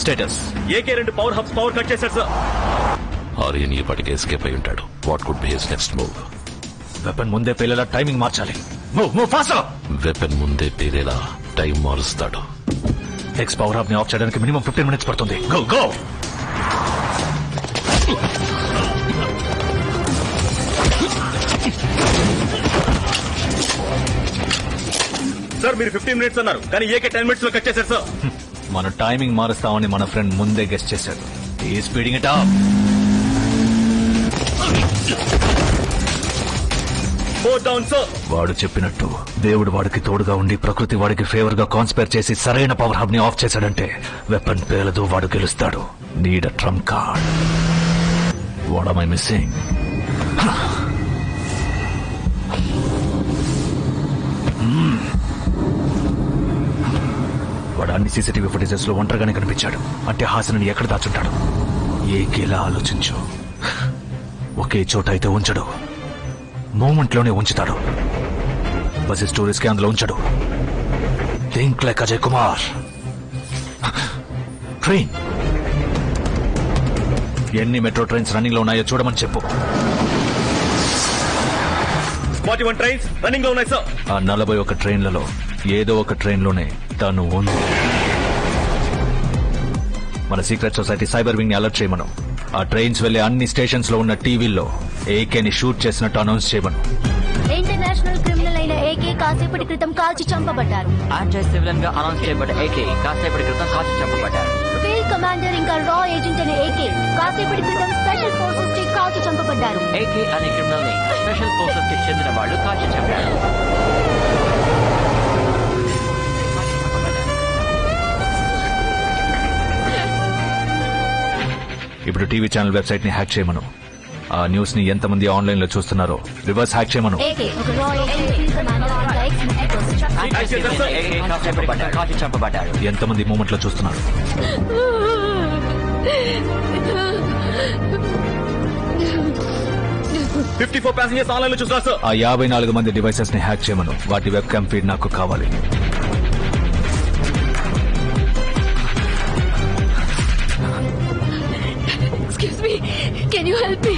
Status? AK 2 power hubs power cut చేశారు sir. Aryan ఈ పాటికి ఎస్కేప్ అయి ఉంటాడు. What could be his next move? Weapon ముందే పేలేలా టైమింగ్ మార్చాలి. Move fast. వెపన్ ముందే పేరేలా టైం మారుస్తాడు. ఎక్స్ పవర్ హబ్ ని ఆఫ్ చేయడానికి మినిమం 15 మినిట్స్ పడుతుంది. Go go. సార్ మీరు 15 మినిట్స్ అన్నారు, కానీ ఏకే 10 మినిట్స్ లో కట్ చేశారు సార్. మన టైమింగ్ మారుస్తామని మన ఫ్రెండ్ ముందే గెస్ట్ చేశాడు. ఈ speeding it up. 4 down sir. వాడు చెప్పినట్టు దేవుడు వాడికి తోడుగా ఉండి ప్రకృతి వాడికి ఫేవర్ గా కాన్స్పైర్ చేసి సరైన పవర్ హబ్ ని ఆఫ్ చేశాడంటే వెపన్ పేలదు, వాడు గెలుస్తాడు. Need a Trump card. What am I missing? వాడు అన్ని సీసీటీవీ ఫుటేజెస్ లో ఒంటరిగానే కనిపించాడు. అంటే హాసన్ని ఎక్కడ దాచుంటాడు? ఏకేలా ఆలోచించు. ఒకే చోట అయితే ఉంచడు, మూమెంట్ లోనే ఉంచుతాడు. బస్ స్టోరీస్ కి అందులో ఉంచడు. Think like Ajay Kumar. Train ఎన్ని మెట్రో ట్రైన్స్ రన్నింగ్ లో ఉన్నాయో చూడమని చెప్పు. 41 ట్రైన్స్ రన్నింగ్ లో ఉన్నాయి సార్. ఆ 41 ట్రైన్లలో ఏదో ఒక ట్రైన్ లోనే తను ఉంది. మన సీక్రెట్ సొసైటీ సైబర్ వింగ్ ని అలర్ట్ చేయమను. ఆ ట్రైన్స్ వెళ్లే అన్ని స్టేషన్స్ లో ఉన్న టీవీల్లో ఏకేని షూట్ చేసినట్టు అనౌన్స్ చేయమను. ఇంటర్నేషనల్ క్రిమినల్ అయిన ఏకే కాసేపటి క్రితం కాల్చి చంపబడ్డారు. యాంటీ సివిలియన్ గా అనౌన్స్ చేయబడ్డ ఏకే కాసేపటి క్రితం కాల్చి చంపబడ్డారు. ఫీల్డ్ కమాండర్ ఇంకా రా ఏజెంట్ అనే ఏకే కాసేపటి క్రితం స్పెషల్ ఫోర్సెస్ కి కాల్చి చంపబడ్డారు. ఏకే అనే క్రిమినల్ ని స్పెషల్ ఫోర్సెస్ కి చెందిన వాళ్ళు కాల్చి చంపారు. ఇప్పుడు టీవీ ఛానల్ వెబ్సైట్ ని హ్యాక్ చేయమను. ఆ న్యూస్ ని ఎంతమంది ఆన్లైన్ లో చూస్తున్నారో రివర్స్ హ్యాక్ చేయమను. ఏకే ఒక రా ఏజెంట్, ఫీల్డ్ కమాండర్ ఇంకా ఎక్స్ మిలిటరీ ఏకే కాసేపటి క్రితం కాల్చి చంపబడ్డారు. ఎంతమంది మూమెంట్ లో చూస్తున్నారు? 54 ప్యాసింజర్స్ ఆన్లైన్ లో చూస్తున్నారు సార్. ఆ 54 మంది డివైసెస్ ని హ్యాక్ చేయమను. వాటి వెబ్ క్యామ్ ఫీడ్ నాకు కావాలి. Excuse me, can you help me?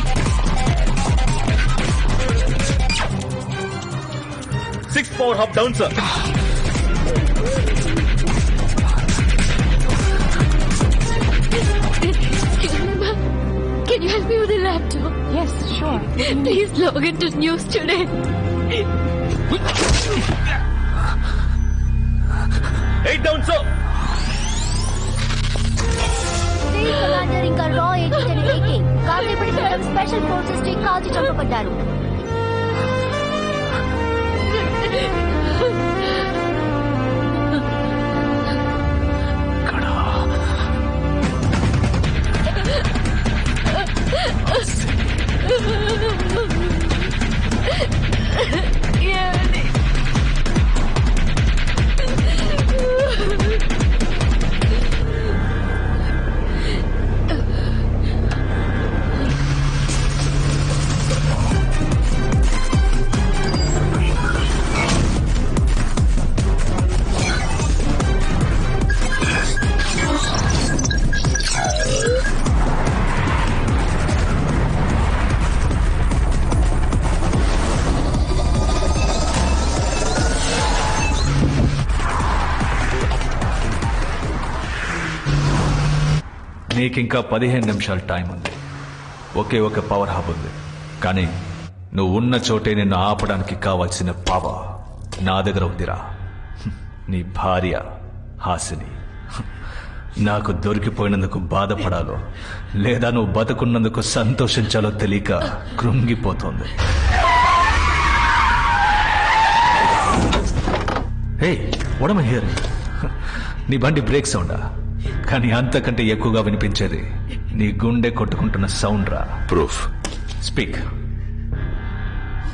6 power hub down sir. Excuse me, ma'am. Can you help me with the laptop? Yes, sure. Please log into news today. 8 down sir. Field commander ఇంకా రా agent అనే AK కాసేపటి క్రితం special forces కి కాల్చి చంపబడ్డారు. నీకింకా 15 నిమిషాలు time ఉంది. ఒకే ఒక పవర్ హబ్ ఉంది, కానీ నువ్వు ఉన్న చోటే నిన్ను ఆపడానికి కావాల్సిన పవర్ నా దగ్గర ఉందిరా. నీ భార్య హాసిని నాకు దొరికిపోయినందుకు బాధపడాలో లేదా నువ్వు బతుకున్నందుకు సంతోషించాలో తెలియక కృంగిపోతోంది. హే, వాట్ యామ్ ఐ హియరింగ్? నీ బండి బ్రేక్ సౌండా? కానీ అంతకంటే ఎక్కువగా వినిపించేది నీ గుండె కొట్టుకుంటున్న సౌండ్ రా. Proof speak.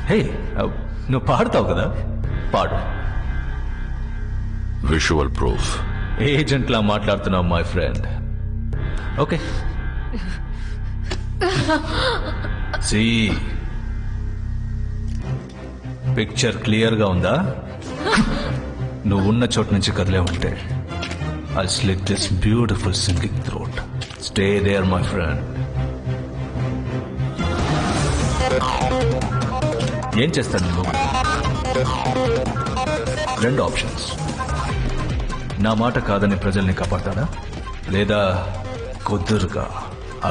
హే, నువ్వు పాడతావు కదా, పాడు. Visual proof. ఏజెంట్లా మాట్లాడుతున్నావు my friend. Okay, see picture clear గా ఉందా? నువ్వు ఉన్న చోటు నుంచి కదిలే ఉంటే I'll slit this beautiful singing throat. Stay there, my friend. ఏం చేస్తాను నువ్వు? రెండు ఆప్షన్స్. నా మాట కాదని ప్రజల్ని కాపాడతాడా, లేదా కుదురుగా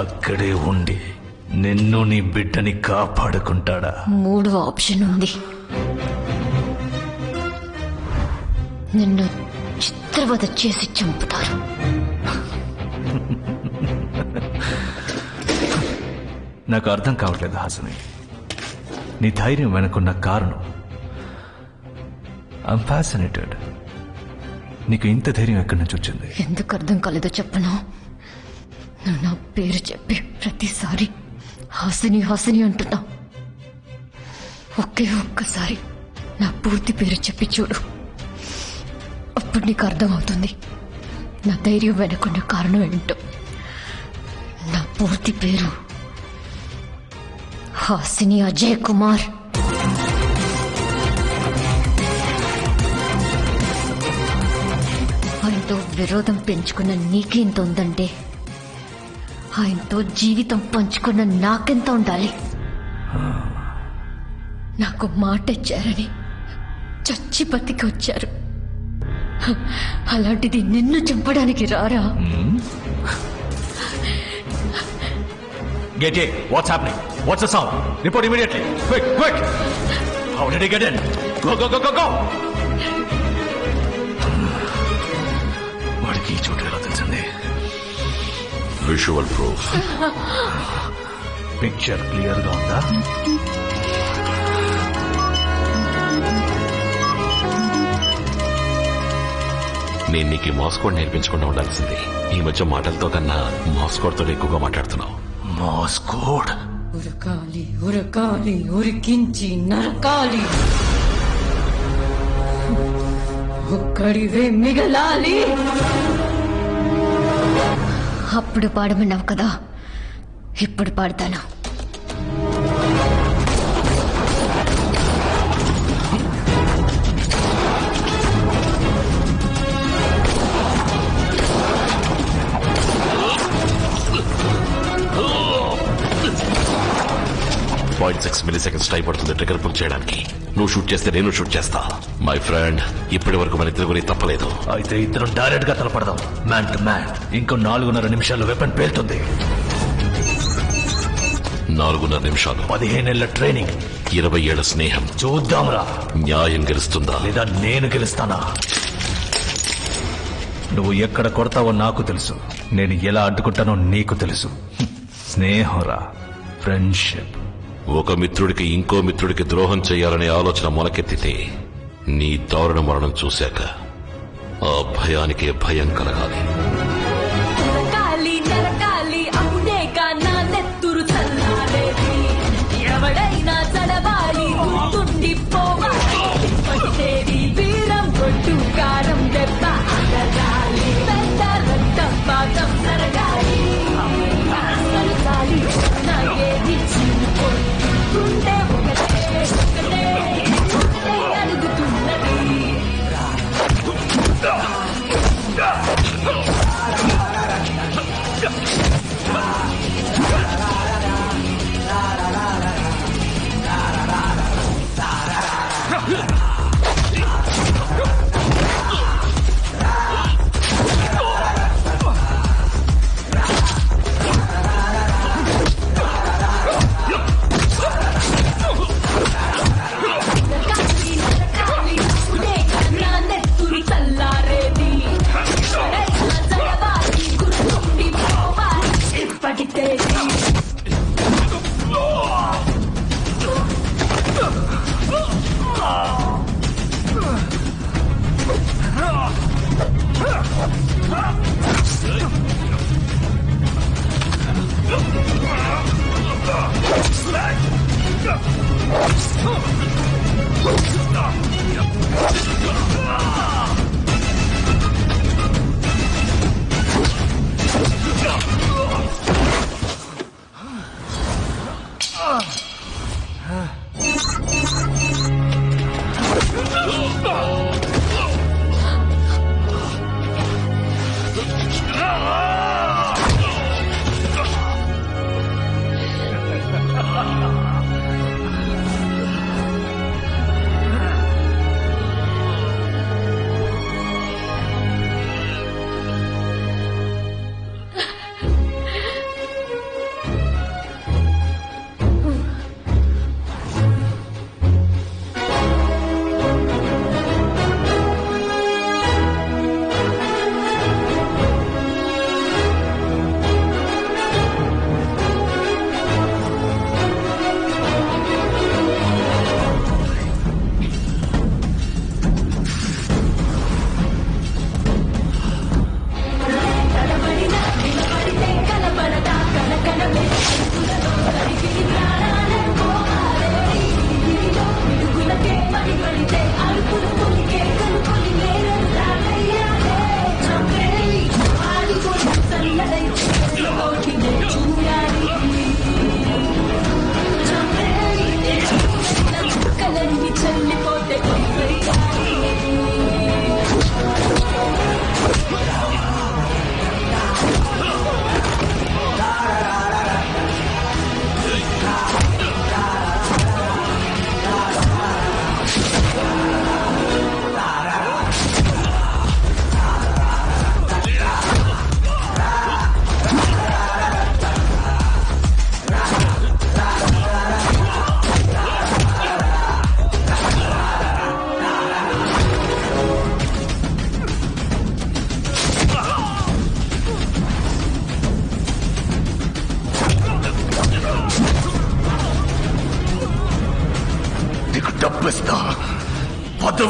అక్కడే ఉండి నిన్ను నీ బిడ్డని కాపాడుకుంటాడా? మూడో ఆప్షన్ ఉంది. నిన్ను చిత్రవద చేసి చంపుతారు. నాకు అర్థం కావట్లేదు హాసిని, నీ ధైర్యం వెనుకున్న కారణం. I'm fascinated. నీకు ఇంత ధైర్యం ఎక్కడి నుంచి వచ్చింది? ఎందుకు అర్థం కాలేదో చెప్పను. నువ్వు నా పేరు చెప్పి ప్రతిసారి హాసిని హాసిని అంటున్నా. ఒకే ఒక్కసారి నా పూర్తి పేరు చెప్పి చూడు, అప్పుడు నీకు అర్థమవుతుంది నా ధైర్యం వెనుకున్న కారణం ఏంటో. నా పూర్తి పేరు హాసిని అజయ్ కుమార్. ఆయనతో విరోధం పెంచుకున్న నీకెంత ఉందంటే ఆయనతో జీవితం పంచుకున్న నాకెంత ఉండాలి. నాకు మాట ఇచ్చారని చచ్చి బతికి వచ్చారు. అలాంటిది నిన్ను చంపడానికి రారా? Get in. What's happening? What's the sound? Report immediately. Quick, quick. How did he get in? Go, go, go, go, go. వాడికి ఈ చోటు ఎలా తెలిసింది? Visual proof. పిక్చర్ క్లియర్ గా ఉందా? నేను నీకు మాస్కోడ్ నేర్పించకుండా ఉండాల్సింది. ఈ మధ్య మాటలతో కన్నా మాస్కోడ్తో ఎక్కువగా మాట్లాడుతున్నావు. మాస్కోడ్. ఉరకాలి ఉరకాలి ఉరికించి నరకాలి, ఒక్కడివే మిగలాలి. అప్పుడు పాడమన్నావు కదా, ఇప్పుడు పాడతాను. .6 milliseconds టైం పడుతుంది ట్రిగర్ పుల్ చేయడానికి. నువ్వు షూట్ చేస్తే నేను షూట్ చేస్తా. మై ఫ్రెండ్, ఇప్పటి వరకు మన ఇద్దరు గురించి తప్పలేదు. అయితే ఇద్దరం డైరెక్ట్ గా తలపడదాం, మ్యాన్ టు మ్యాన్. ఇంకో 4.5 నిమిషాలు వెపన్ పేలుతుంది. 4.5 నిమిషాలు, 15 ఏళ్ల ట్రైనింగ్, 20 ఏళ్ల స్నేహం. చూద్దాంరా న్యాయం గెలుస్తుందా లేదా నేను గెలుస్తానా? నువ్వు ఎక్కడ కొడతావో నాకు తెలుసు, నేను ఎలా అడ్డుకుంటానో నీకు తెలుసు. స్నేహంరా, ఫ్రెండ్షిప్. ఒక మిత్రుడికి ఇంకో మిత్రుడికి ద్రోహం చేయాలనే ఆలోచన మొలకెత్తితే నీ దారుణ మరణం చూశాక ఆ భయానికే భయం కలగాలి. నరకాలి నరకాలి అప్పుడేగా నా నెత్తురు చల్లారేది. ఎవడైనా చడవాలి, గుర్తుండిపోవాలి. పట్టేది వీరం కొట్టు కారం దెబ్బ అడగాలి. పెద్ద రక్తం పాతం జరగాలి. నరకాలి నా ఏది చీలిపోయి గుండె ఒకటే ఒకటే ఒకటే అడుగుతున్నది.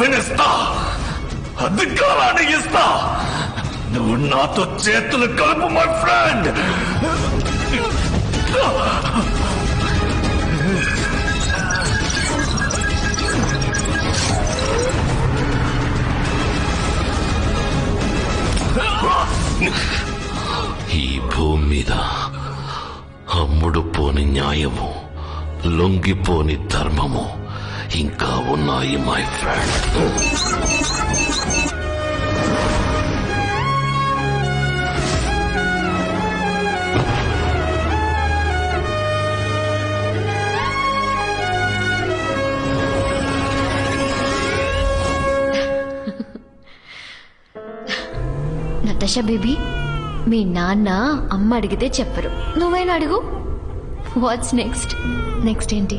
వినిస్తా, అధికారాన్ని ఇస్తా. నువ్వు నాతో చేతులు కలుపు మై ఫ్రెండ్. ఈ భూమి మీద అమ్ముడుపోని న్యాయము, లొంగిపోని ధర్మము ఇంకా ఉన్నాయి మై ఫ్రెండ్. నతాషా బేబీ, మీ నాన్న అమ్మ అడిగితే చెప్పరు, నువ్వైనా అడుగు. Watts next? నెక్స్ట్ ఏంటి?